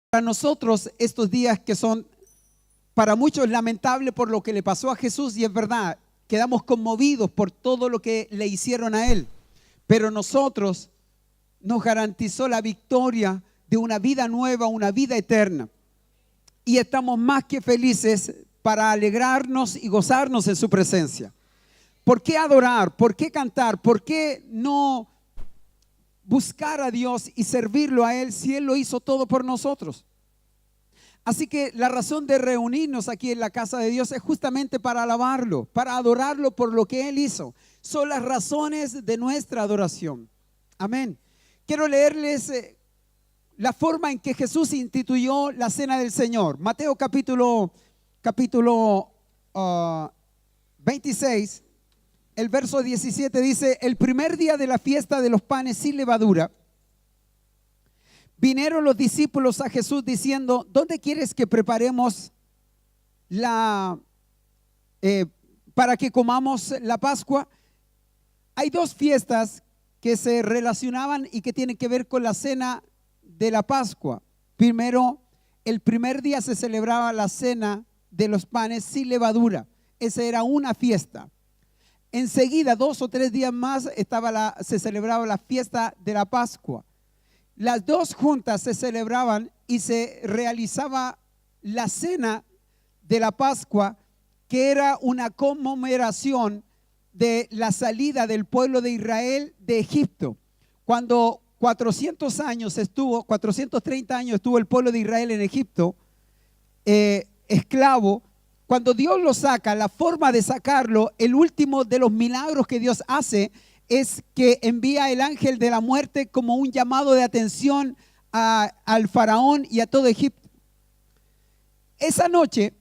Para nosotros estos días que son para muchos lamentables por lo que le pasó a Jesús, y es verdad, quedamos conmovidos por todo lo que le hicieron a Él, pero nosotros nos garantizó la victoria de una vida nueva, una vida eterna, y estamos más que felices para alegrarnos y gozarnos en su presencia. ¿Por qué adorar? ¿Por qué cantar? ¿Por qué no buscar a Dios y servirlo a Él si Él lo hizo todo por nosotros? Así que la razón de reunirnos aquí en la casa de Dios es justamente para alabarlo, para adorarlo por lo que Él hizo. Son las razones de nuestra adoración. Amén. Quiero leerles la forma en que Jesús instituyó la cena del Señor. Mateo capítulo 26, el verso 17 dice: el primer día de la fiesta de los panes sin levadura, vinieron los discípulos a Jesús diciendo: ¿dónde quieres que preparemos para que comamos la Pascua? Hay dos fiestas que se relacionaban y que tienen que ver con la cena de la Pascua. Primero, el primer día se celebraba la cena de los panes sin levadura. Esa era una fiesta. Enseguida, 2 o 3 días más, se celebraba la fiesta de la Pascua. Las dos juntas se celebraban y se realizaba la cena de la Pascua, que era una conmemoración de la salida del pueblo de Israel de Egipto. Cuando 430 años estuvo el pueblo de Israel en Egipto, esclavo. Cuando Dios lo saca, la forma de sacarlo, el último de los milagros que Dios hace es que envía el ángel de la muerte como un llamado de atención al faraón y a todo Egipto. Esa noche,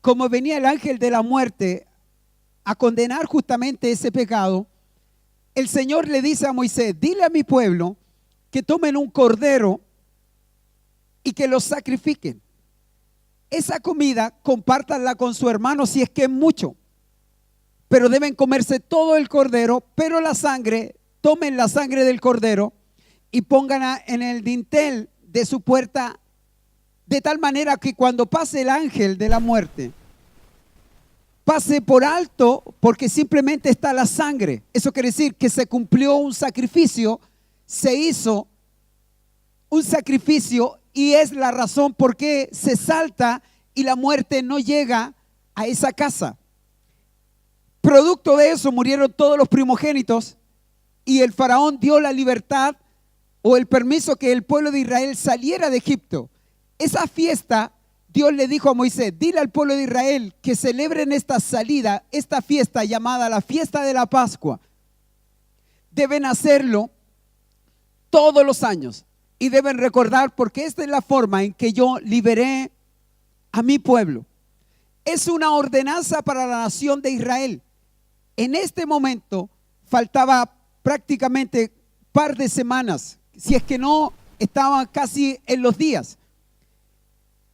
como venía el ángel de la muerte a condenar justamente ese pecado, el Señor le dice a Moisés: dile a mi pueblo que tomen un cordero y que lo sacrifiquen. Esa comida compártanla con su hermano si es que es mucho, pero deben comerse todo el cordero, pero la sangre, tomen la sangre del cordero y pónganla en el dintel de su puerta, de tal manera que cuando pase el ángel de la muerte, pase por alto, porque simplemente está la sangre. Eso quiere decir que se cumplió un sacrificio, se hizo un sacrificio, y es la razón por qué se salta y la muerte no llega a esa casa. Producto de eso murieron todos los primogénitos, y el faraón dio la libertad o el permiso que el pueblo de Israel saliera de Egipto. Esa fiesta, Dios le dijo a Moisés: dile al pueblo de Israel que celebren esta salida, esta fiesta llamada la fiesta de la Pascua. Deben hacerlo todos los años y deben recordar, porque esta es la forma en que yo liberé a mi pueblo. Es una ordenanza para la nación de Israel. En este momento faltaba prácticamente par de semanas, si es que no estaban casi en los días.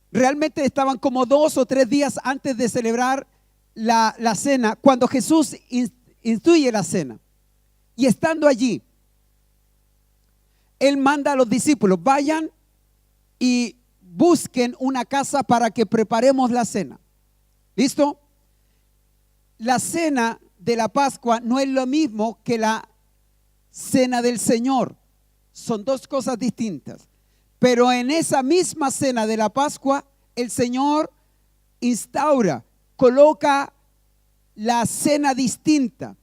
Realmente estaban como 2 o 3 días antes de celebrar la cena, cuando Jesús instituye la cena. Y estando allí, Él manda a los discípulos: vayan y busquen una casa para que preparemos la cena. ¿Listo? La cena de la Pascua no es lo mismo que la cena del Señor. Son dos cosas distintas. Pero en esa misma cena de la Pascua, el Señor instaura, coloca la cena distinta.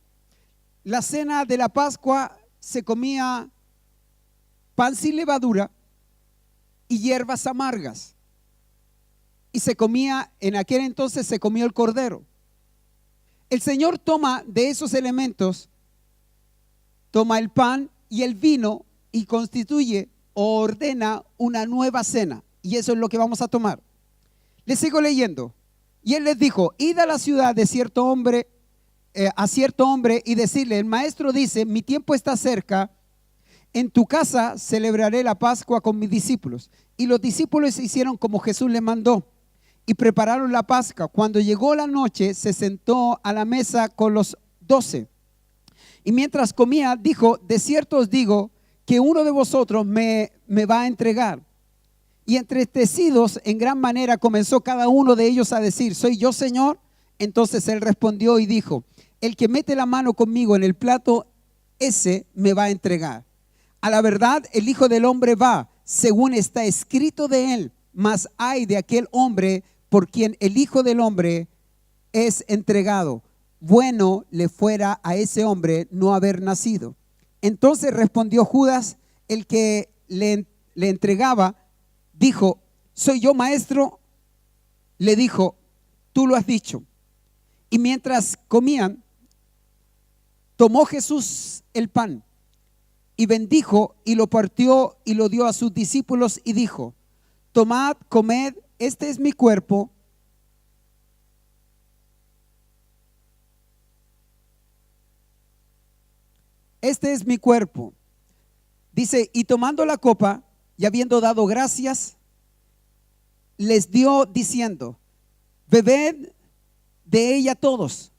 La cena de la Pascua se comía pan sin levadura y hierbas amargas. Y se comía, en aquel entonces se comió el cordero. El Señor toma de esos elementos, toma el pan y el vino y constituye o ordena una nueva cena. Y eso es lo que vamos a tomar. Les sigo leyendo. Y Él les dijo: id a la ciudad de cierto hombre, a cierto hombre y decirle: el maestro dice, mi tiempo está cerca. En tu casa celebraré la Pascua con mis discípulos. Y los discípulos hicieron como Jesús les mandó y prepararon la Pascua. Cuando llegó la noche, se sentó a la mesa con los 12. Y mientras comía, dijo: de cierto os digo que uno de vosotros me va a entregar. Y entristecidos en gran manera comenzó cada uno de ellos a decir: ¿soy yo, Señor? Entonces él respondió y dijo: el que mete la mano conmigo en el plato, ese me va a entregar. A la verdad, el Hijo del Hombre va, según está escrito de él, mas ay de aquel hombre por quien el Hijo del Hombre es entregado. Bueno le fuera a ese hombre no haber nacido. Entonces respondió Judas, el que le entregaba, dijo: ¿soy yo, maestro? Le dijo: tú lo has dicho. Y mientras comían, tomó Jesús el pan y bendijo y lo partió y lo dio a sus discípulos y dijo: tomad, comed, este es mi cuerpo. Este es mi cuerpo. Dice: y tomando la copa y habiendo dado gracias, les dio diciendo: bebed de ella todos,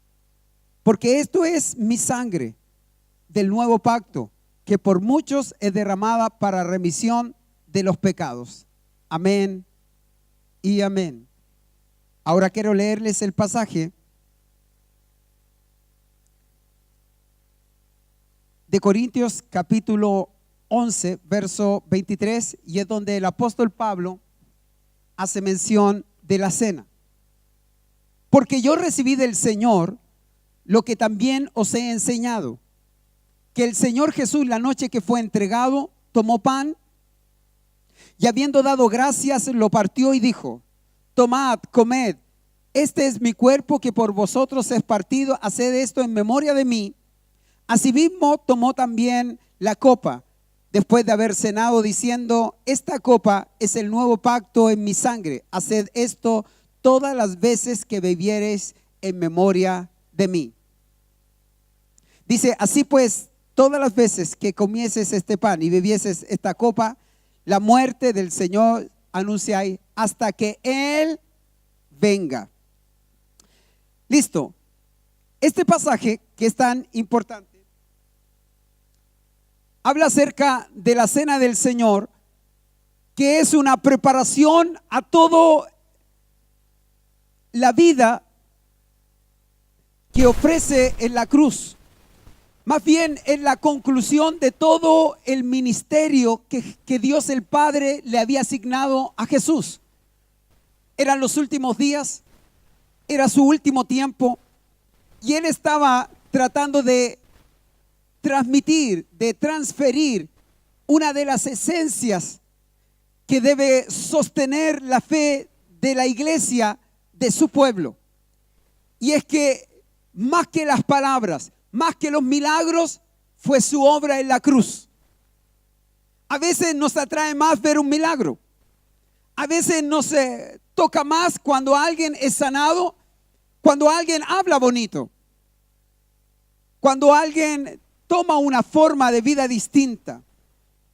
porque esto es mi sangre del nuevo pacto, que por muchos es derramada para remisión de los pecados. Amén y amén. Ahora quiero leerles el pasaje de Corintios capítulo 11, verso 23, y es donde el apóstol Pablo hace mención de la cena. Porque yo recibí del Señor lo que también os he enseñado, que el Señor Jesús, la noche que fue entregado, tomó pan y habiendo dado gracias, lo partió y dijo: tomad, comed, este es mi cuerpo que por vosotros es partido, haced esto en memoria de mí. Asimismo tomó también la copa después de haber cenado, diciendo: esta copa es el nuevo pacto en mi sangre, haced esto todas las veces que bebiereis en memoria de mí. Dice: así pues, todas las veces que comieses este pan y bebieses esta copa, la muerte del Señor anunciáis hasta que Él venga. Listo. Este pasaje, que es tan importante, habla acerca de la cena del Señor, que es una preparación a todo la vida que ofrece en la cruz. Más bien es la conclusión de todo el ministerio que Dios el Padre le había asignado a Jesús. Eran los últimos días, era su último tiempo, y Él estaba tratando de transmitir, de transferir una de las esencias que debe sostener la fe de la iglesia, de su pueblo. Y es que más que las palabras, más que los milagros, fue su obra en la cruz. A veces nos atrae más ver un milagro. A veces nos toca más cuando alguien es sanado, cuando alguien habla bonito, cuando alguien toma una forma de vida distinta.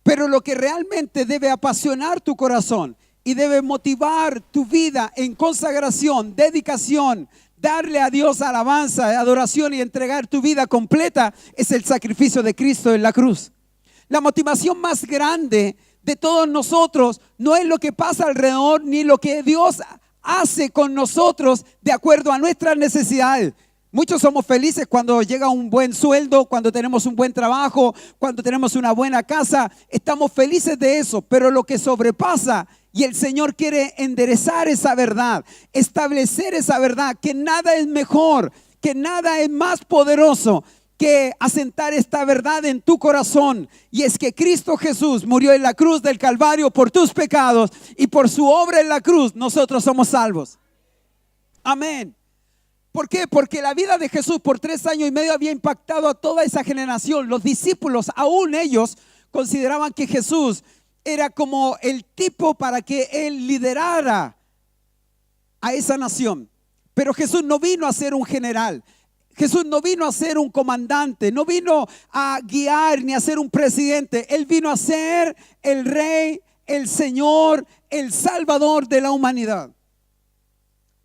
Pero lo que realmente debe apasionar tu corazón y debe motivar tu vida en consagración, dedicación, darle a Dios alabanza, adoración y entregar tu vida completa, es el sacrificio de Cristo en la cruz. La motivación más grande de todos nosotros no es lo que pasa alrededor, ni lo que Dios hace con nosotros de acuerdo a nuestras necesidades. Muchos somos felices cuando llega un buen sueldo, cuando tenemos un buen trabajo, cuando tenemos una buena casa. Estamos felices de eso, pero lo que sobrepasa, y el Señor quiere enderezar esa verdad, establecer esa verdad, que nada es mejor, que nada es más poderoso que asentar esta verdad en tu corazón. Y es que Cristo Jesús murió en la cruz del Calvario por tus pecados, y por su obra en la cruz nosotros somos salvos. Amén. ¿Por qué? Porque la vida de Jesús por 3 años y medio había impactado a toda esa generación. Los discípulos, aún ellos, consideraban que Jesús era como el tipo para que Él liderara a esa nación. Pero Jesús no vino a ser un general. Jesús no vino a ser un comandante. No vino a guiar ni a ser un presidente. Él vino a ser el Rey, el Señor, el Salvador de la humanidad.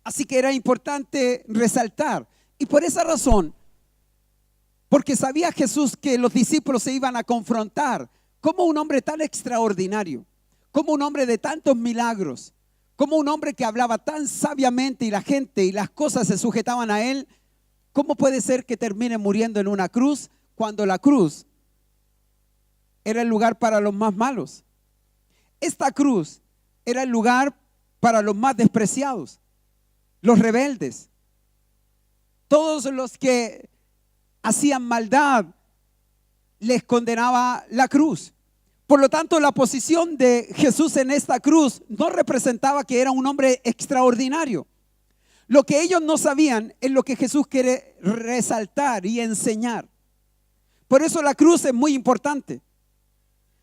Así que era importante resaltar. Y por esa razón, porque sabía Jesús que los discípulos se iban a confrontar. ¿Cómo un hombre tan extraordinario, como un hombre de tantos milagros, como un hombre que hablaba tan sabiamente y la gente y las cosas se sujetaban a él, ¿cómo puede ser que termine muriendo en una cruz cuando la cruz era el lugar para los más malos? Esta cruz era el lugar para los más despreciados, los rebeldes, todos los que hacían maldad, les condenaba la cruz. Por lo tanto, la posición de Jesús en esta cruz no representaba que era un hombre extraordinario. Lo que ellos no sabían es lo que Jesús quiere resaltar y enseñar. Por eso la cruz es muy importante.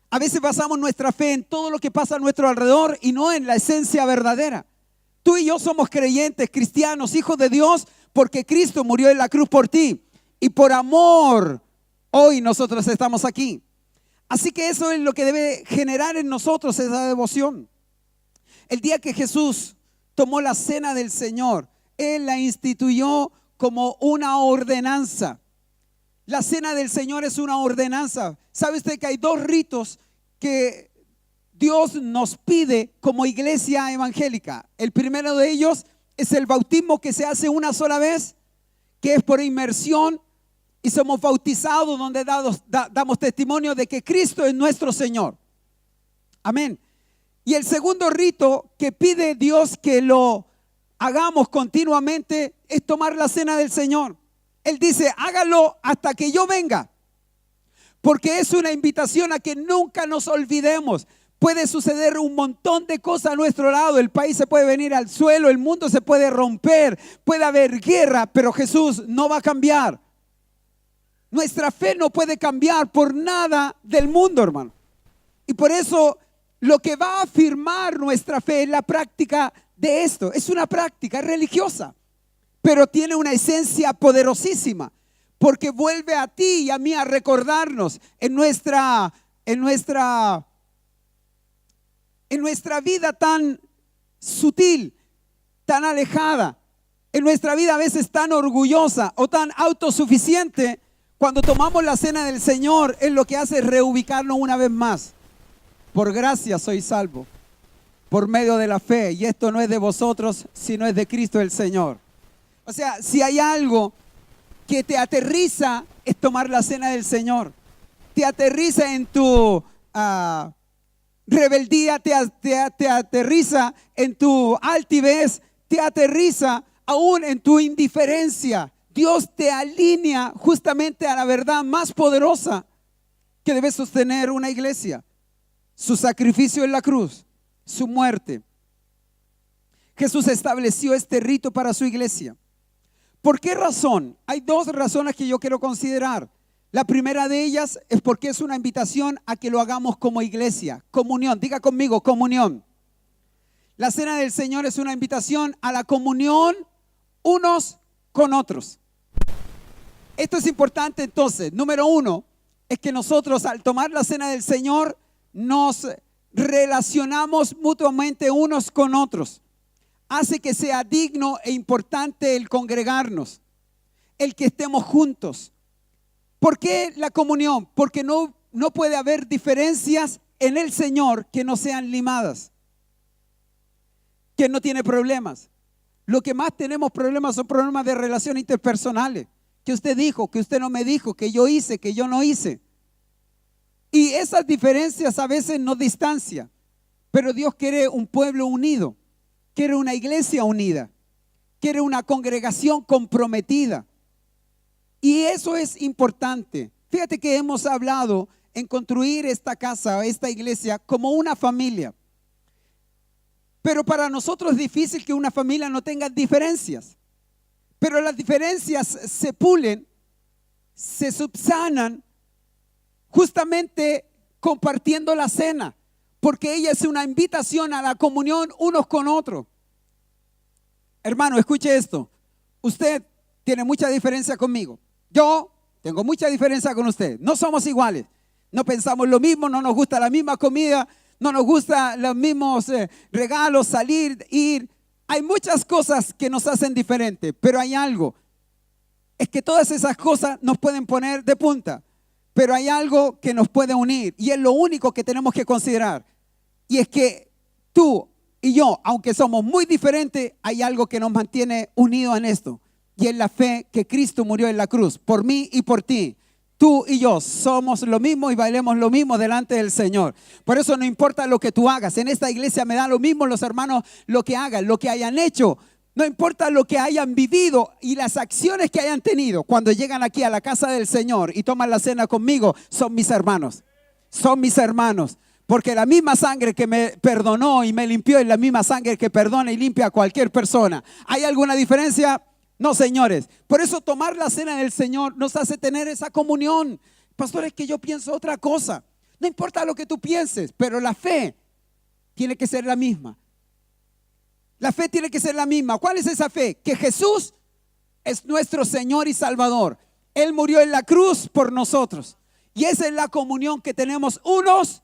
A veces basamos nuestra fe en todo lo que pasa a nuestro alrededor y no en la esencia verdadera. Tú y yo somos creyentes, cristianos, hijos de Dios, porque Cristo murió en la cruz por ti. Y por amor, hoy nosotros estamos aquí. Así que eso es lo que debe generar en nosotros esa devoción. El día que Jesús tomó la cena del Señor, Él la instituyó como una ordenanza. La cena del Señor es una ordenanza. ¿Sabe usted que hay dos ritos que Dios nos pide como iglesia evangélica? El primero de ellos es el bautismo, que se hace una sola vez, que es por inmersión, y somos bautizados donde damos testimonio de que Cristo es nuestro Señor. Amén. Y el segundo rito que pide Dios que lo hagamos continuamente es tomar la cena del Señor. Él dice, hágalo hasta que yo venga, porque es una invitación a que nunca nos olvidemos. Puede suceder un montón de cosas a nuestro lado, el país se puede venir al suelo, el mundo se puede romper, puede haber guerra, pero Jesús no va a cambiar. Nuestra fe no puede cambiar por nada del mundo, hermano. Y por eso lo que va a afirmar nuestra fe es la práctica de esto. Es una práctica religiosa, pero tiene una esencia poderosísima, porque vuelve a ti y a mí a recordarnos en nuestra vida tan sutil, tan alejada, en nuestra vida a veces tan orgullosa o tan autosuficiente. Cuando tomamos la cena del Señor, es lo que hace reubicarnos una vez más. Por gracia soy salvo, por medio de la fe, y esto no es de vosotros, sino es de Cristo el Señor. O sea, si hay algo que te aterriza, es tomar la cena del Señor. Te aterriza en tu rebeldía, te aterriza en tu altivez, te aterriza aún en tu indiferencia. Dios te alinea justamente a la verdad más poderosa que debe sostener una iglesia: su sacrificio en la cruz, su muerte. Jesús estableció este rito para su iglesia. ¿Por qué razón? Hay dos razones que yo quiero considerar. La primera de ellas es porque es una invitación a que lo hagamos como iglesia. Comunión, diga conmigo, comunión. La cena del Señor es una invitación a la comunión unos con otros. Esto es importante entonces. Número uno, es que nosotros al tomar la cena del Señor nos relacionamos mutuamente unos con otros. Hace que sea digno e importante el congregarnos, el que estemos juntos. ¿Por qué la comunión? Porque no puede haber diferencias en el Señor que no sean limadas. Que no tiene problemas. Lo que más tenemos problemas son problemas de relaciones interpersonales. Que usted dijo, que usted no me dijo, que yo hice, que yo no hice. Y esas diferencias a veces nos distancian. Pero Dios quiere un pueblo unido. Quiere una iglesia unida. Quiere una congregación comprometida. Y eso es importante. Fíjate que hemos hablado en construir esta casa, esta iglesia, como una familia. Pero para nosotros es difícil que una familia no tenga diferencias. Pero las diferencias se pulen, se subsanan justamente compartiendo la cena, porque ella es una invitación a la comunión unos con otros. Hermano, escuche esto. Usted tiene mucha diferencia conmigo. Yo tengo mucha diferencia con usted. No somos iguales. No pensamos lo mismo, no nos gusta la misma comida, no nos gustan los mismos regalos, salir, ir. Hay muchas cosas que nos hacen diferentes, pero hay algo. Es que todas esas cosas nos pueden poner de punta, pero hay algo que nos puede unir y es lo único que tenemos que considerar. Y es que tú y yo, aunque somos muy diferentes, hay algo que nos mantiene unidos en esto. Y es la fe que Cristo murió en la cruz, por mí y por ti. Tú y yo somos lo mismo y bailemos lo mismo delante del Señor. Por eso no importa lo que tú hagas. En esta iglesia me da lo mismo los hermanos lo que hagan, lo que hayan hecho. No importa lo que hayan vivido y las acciones que hayan tenido. Cuando llegan aquí a la casa del Señor y toman la cena conmigo, son mis hermanos. Son mis hermanos. Porque la misma sangre que me perdonó y me limpió es la misma sangre que perdona y limpia a cualquier persona. ¿Hay alguna diferencia? No, señores. Por eso tomar la cena del Señor nos hace tener esa comunión. Pastor, es que yo pienso otra cosa. No importa lo que tú pienses, pero la fe tiene que ser la misma. La fe tiene que ser la misma. ¿Cuál es esa fe? Que Jesús es nuestro Señor y Salvador. Él murió en la cruz por nosotros. Y esa es la comunión que tenemos unos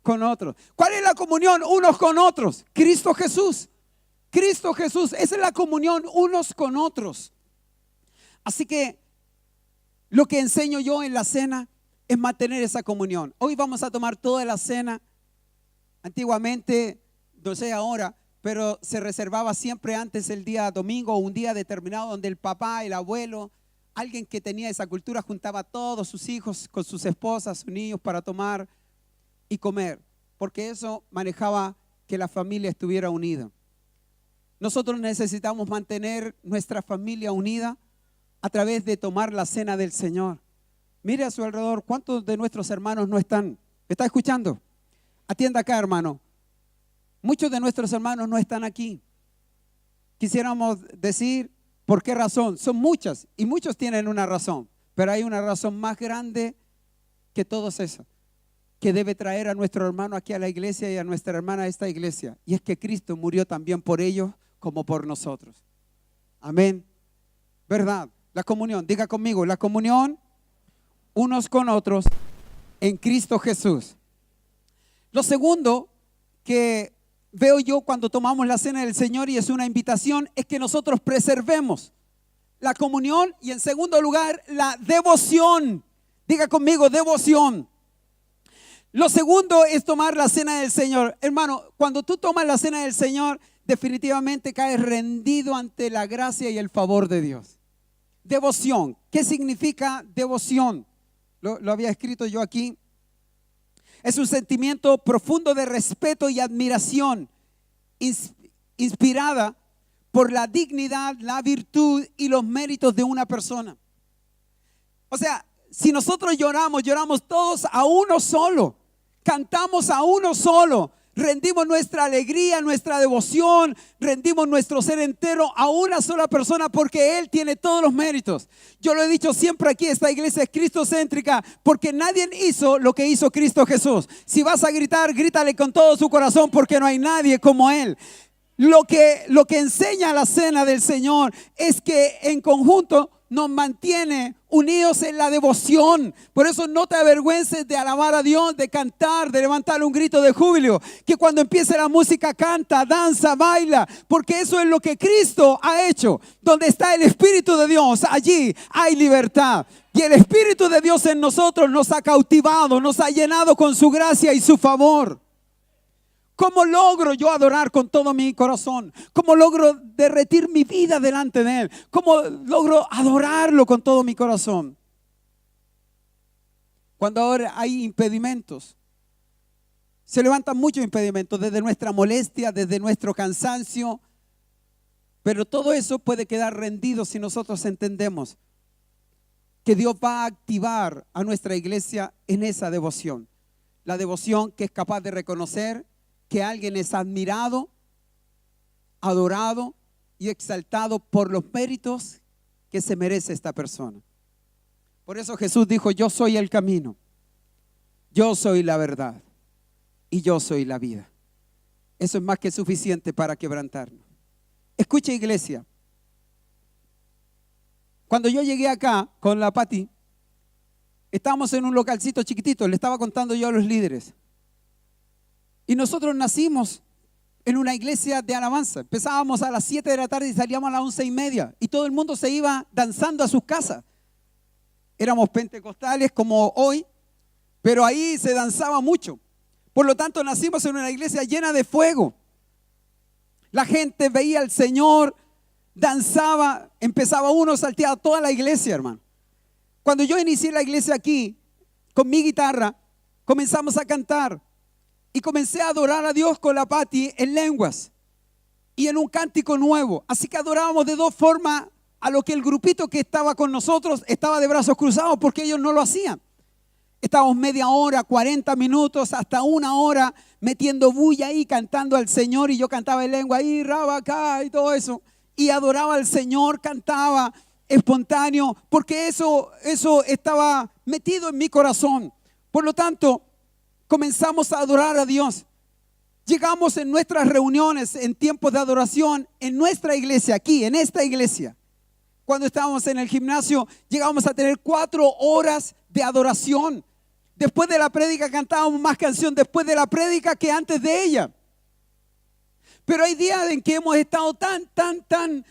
con otros. ¿Cuál es la comunión unos con otros? Cristo Jesús. Cristo Jesús, esa es la comunión unos con otros. Así que lo que enseño yo en la cena es mantener esa comunión. Hoy vamos a tomar toda la cena. Antiguamente, no sé ahora, pero se reservaba siempre antes el día domingo o un día determinado donde el papá, el abuelo, alguien que tenía esa cultura juntaba a todos sus hijos con sus esposas, sus niños para tomar y comer, porque eso manejaba que la familia estuviera unida. Nosotros necesitamos mantener nuestra familia unida a través de tomar la cena del Señor. Mire a su alrededor, ¿cuántos de nuestros hermanos no están? ¿Me está escuchando? Atienda acá, hermano. Muchos de nuestros hermanos no están aquí. Quisiéramos decir por qué razón. Son muchas y muchos tienen una razón, pero hay una razón más grande que todos esos, que debe traer a nuestro hermano aquí a la iglesia y a nuestra hermana a esta iglesia. Y es que Cristo murió también por ellos como por nosotros. Amén. ¿Verdad? La comunión, diga conmigo, la comunión unos con otros en Cristo Jesús. Lo segundo que veo yo cuando tomamos la cena del Señor, y es una invitación, es que nosotros preservemos la comunión y en segundo lugar la devoción. Diga conmigo, devoción. Lo segundo es tomar la cena del Señor. Hermano, cuando tú tomas la cena del Señor, definitivamente caes rendido ante la gracia y el favor de Dios. Devoción. ¿Qué significa devoción? Lo había escrito yo aquí. Es un sentimiento profundo de respeto y admiración, inspirada por la dignidad, la virtud y los méritos de una persona. O sea, si nosotros lloramos, lloramos todos a uno solo. Cantamos a uno solo, rendimos nuestra alegría, nuestra devoción, rendimos nuestro ser entero a una sola persona porque Él tiene todos los méritos. Yo lo he dicho siempre aquí, esta iglesia es cristocéntrica porque nadie hizo lo que hizo Cristo Jesús. Si vas a gritar, grítale con todo su corazón porque no hay nadie como Él. Lo que enseña la cena del Señor es que en conjunto nos mantiene unidos en la devoción. Por eso no te avergüences de alabar a Dios, de cantar, de levantar un grito de júbilo. Que cuando empiece la música canta, danza, baila, porque eso es lo que Cristo ha hecho. Donde está el Espíritu de Dios, allí hay libertad. Y el Espíritu de Dios en nosotros nos ha cautivado, nos ha llenado con su gracia y su favor. ¿Cómo logro yo adorar con todo mi corazón? ¿Cómo logro derretir mi vida delante de Él? ¿Cómo logro adorarlo con todo mi corazón? Cuando ahora hay impedimentos, se levantan muchos impedimentos, desde nuestra molestia, desde nuestro cansancio, pero todo eso puede quedar rendido si nosotros entendemos que Dios va a activar a nuestra iglesia en esa devoción. La devoción que es capaz de reconocer que alguien es admirado, adorado y exaltado por los méritos que se merece esta persona. Por eso Jesús dijo: yo soy el camino, yo soy la verdad y yo soy la vida. Eso es más que suficiente para quebrantarnos. Escucha, iglesia, cuando yo llegué acá con la Pati, estábamos en un localcito chiquitito, le estaba contando yo a los líderes. Y nosotros nacimos en una iglesia de alabanza. Empezábamos a las 7 de la tarde y salíamos a las 11:30. Y todo el mundo se iba danzando a sus casas. Éramos pentecostales como hoy, pero ahí se danzaba mucho. Por lo tanto, nacimos en una iglesia llena de fuego. La gente veía al Señor, danzaba, empezaba uno, salteaba toda la iglesia, hermano. Cuando yo inicié la iglesia aquí, con mi guitarra, comenzamos a cantar y comencé a adorar a Dios con la Pati en lenguas y en un cántico nuevo. Así que adorábamos de dos formas a lo que el grupito que estaba con nosotros estaba de brazos cruzados, porque ellos no lo hacían. Estábamos media hora, 40 minutos, hasta una hora metiendo bulla ahí, cantando al Señor, y yo cantaba en lengua ahí, rabacá y todo eso, y adoraba al Señor, cantaba espontáneo, porque eso estaba metido en mi corazón. Por lo tanto, comenzamos a adorar a Dios. Llegamos en nuestras reuniones, en tiempos de adoración, en nuestra iglesia, aquí, en esta iglesia. Cuando estábamos en el gimnasio, llegábamos a tener 4 horas de adoración. Después de la prédica cantábamos más canción después de la prédica que antes de ella. Pero hay días en que hemos estado tan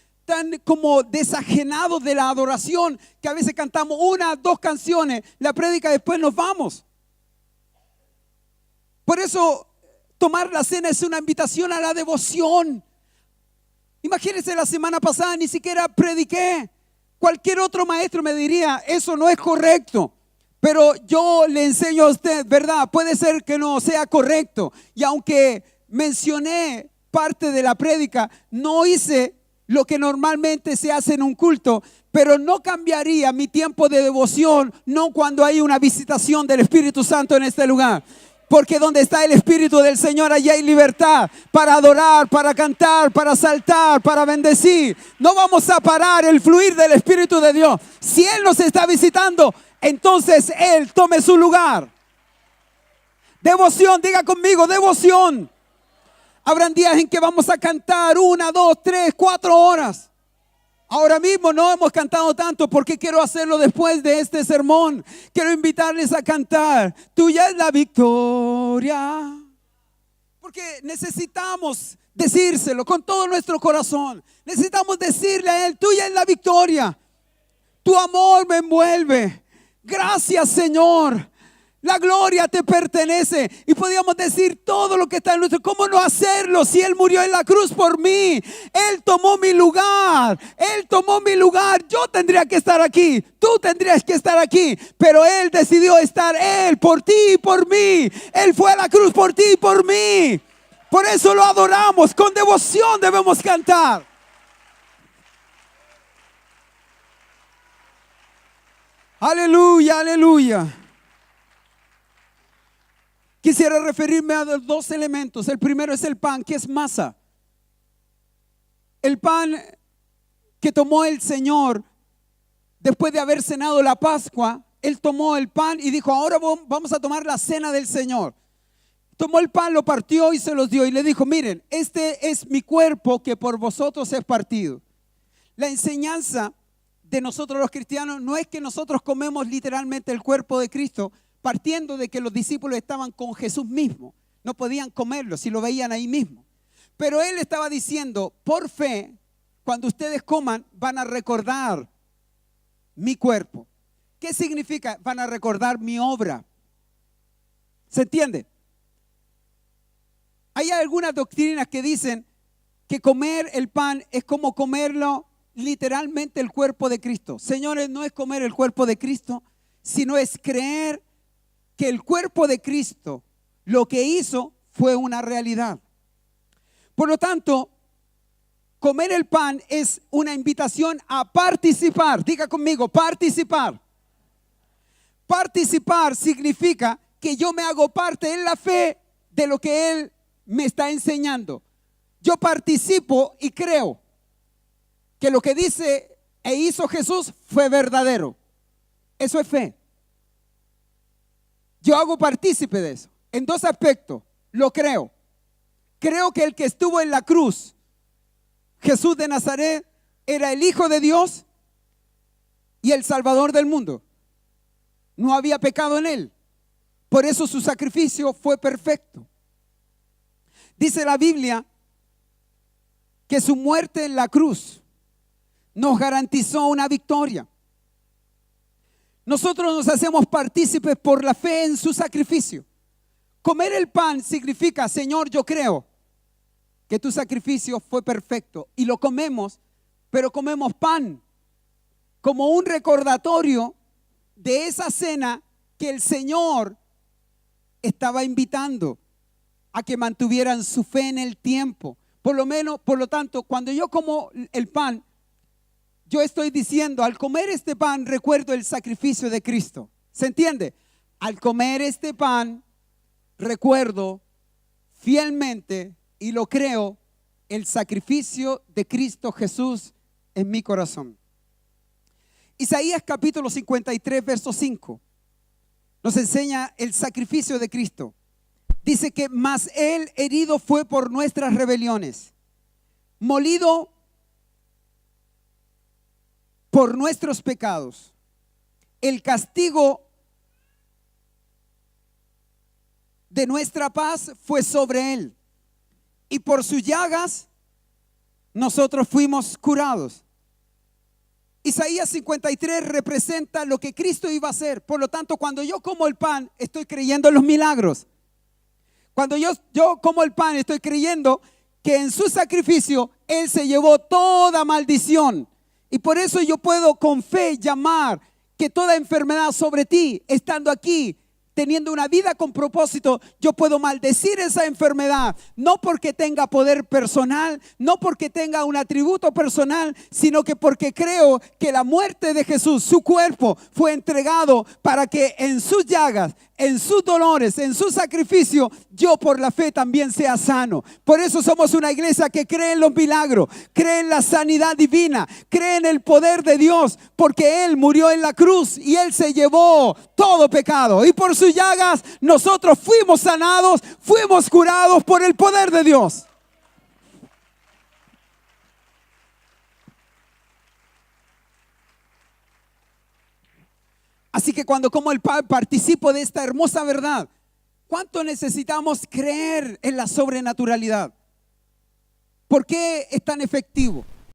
como desajenados de la adoración, que a veces cantamos 1, 2 canciones, la prédica, después nos vamos. Por eso tomar la cena es una invitación a la devoción. Imagínense, la semana pasada ni siquiera prediqué. Cualquier otro maestro me diría, eso no es correcto. Pero yo le enseño a usted, ¿verdad? Puede ser que no sea correcto. Y aunque mencioné parte de la prédica, no hice lo que normalmente se hace en un culto, pero no cambiaría mi tiempo de devoción, no cuando hay una visitación del Espíritu Santo en este lugar. Porque donde está el Espíritu del Señor, allí hay libertad para adorar, para cantar, para saltar, para bendecir. No vamos a parar el fluir del Espíritu de Dios. Si Él nos está visitando, entonces Él tome su lugar. Devoción, diga conmigo, devoción. Habrán días en que vamos a cantar 1, 2, 3, 4 horas. Ahora mismo no hemos cantado tanto porque quiero hacerlo después de este sermón. Quiero invitarles a cantar. Tuya es la victoria. Porque necesitamos decírselo con todo nuestro corazón. Necesitamos decirle a Él, tuya es la victoria. Tu amor me envuelve. Gracias, Señor. La gloria te pertenece. Y podríamos decir todo lo que está en nuestro. ¿Cómo no hacerlo si Él murió en la cruz por mí? Él tomó mi lugar. Él tomó mi lugar. Yo tendría que estar aquí. Tú tendrías que estar aquí. Pero Él decidió estar. Él por ti y por mí. Él fue a la cruz por ti y por mí. Por eso lo adoramos. Con devoción debemos cantar. Aleluya, aleluya. Quisiera referirme a 2 elementos. El primero es el pan, que es masa. El pan que tomó el Señor después de haber cenado la Pascua. Él tomó el pan y dijo, ahora vamos a tomar la cena del Señor. Tomó el pan, lo partió y se los dio y le dijo, miren, este es mi cuerpo que por vosotros es partido. La enseñanza de nosotros los cristianos no es que nosotros comemos literalmente el cuerpo de Cristo, partiendo de que los discípulos estaban con Jesús mismo. No podían comerlo si lo veían ahí mismo. Pero Él estaba diciendo, por fe, cuando ustedes coman, van a recordar mi cuerpo. ¿Qué significa? Van a recordar mi obra. ¿Se entiende? Hay algunas doctrinas que dicen que comer el pan es como comerlo literalmente el cuerpo de Cristo. Señores, no es comer el cuerpo de Cristo, sino es creer que el cuerpo de Cristo lo que hizo fue una realidad. Por lo tanto, comer el pan es una invitación a participar. Diga conmigo, participar. Participar significa que yo me hago parte en la fe de lo que Él me está enseñando. Yo participo y creo que lo que dice e hizo Jesús fue verdadero. Eso es fe. Yo hago partícipe de eso. En 2 aspectos. Lo creo. Creo que el que estuvo en la cruz, Jesús de Nazaret, era el Hijo de Dios y el Salvador del mundo. No había pecado en Él. Por eso su sacrificio fue perfecto. Dice la Biblia que su muerte en la cruz nos garantizó una victoria. Nosotros nos hacemos partícipes por la fe en su sacrificio. Comer el pan significa, Señor, yo creo que tu sacrificio fue perfecto y lo comemos, pero comemos pan como un recordatorio de esa cena que el Señor estaba invitando a que mantuvieran su fe en el tiempo. Por lo tanto, cuando yo como el pan, yo estoy diciendo, al comer este pan, recuerdo el sacrificio de Cristo. ¿Se entiende? Al comer este pan, recuerdo fielmente y lo creo, el sacrificio de Cristo Jesús en mi corazón. Isaías capítulo 53, verso 5, nos enseña el sacrificio de Cristo. Dice que mas Él herido fue por nuestras rebeliones, molido por nuestros pecados. El castigo de nuestra paz fue sobre Él, y por sus llagas nosotros fuimos curados. Isaías 53 representa lo que Cristo iba a hacer. Por lo tanto, cuando yo como el pan, estoy creyendo en los milagros. Cuando yo como el pan, estoy creyendo que en su sacrificio Él se llevó toda maldición. Y por eso yo puedo con fe llamar que toda enfermedad sobre ti, estando aquí, teniendo una vida con propósito, yo puedo maldecir esa enfermedad, no porque tenga poder personal, no porque tenga un atributo personal, sino que porque creo que la muerte de Jesús, su cuerpo, fue entregado para que en sus llagas, en sus dolores, en su sacrificio, yo por la fe también sea sano. Por eso somos una iglesia que cree en los milagros, cree en la sanidad divina, cree en el poder de Dios, porque Él murió en la cruz y Él se llevó todo pecado. Y por sus llagas nosotros fuimos sanados, fuimos curados por el poder de Dios. Así que cuando como el pan participo de esta hermosa verdad. ¿Cuánto necesitamos creer en la sobrenaturalidad? ¿Por qué es tan efectivo?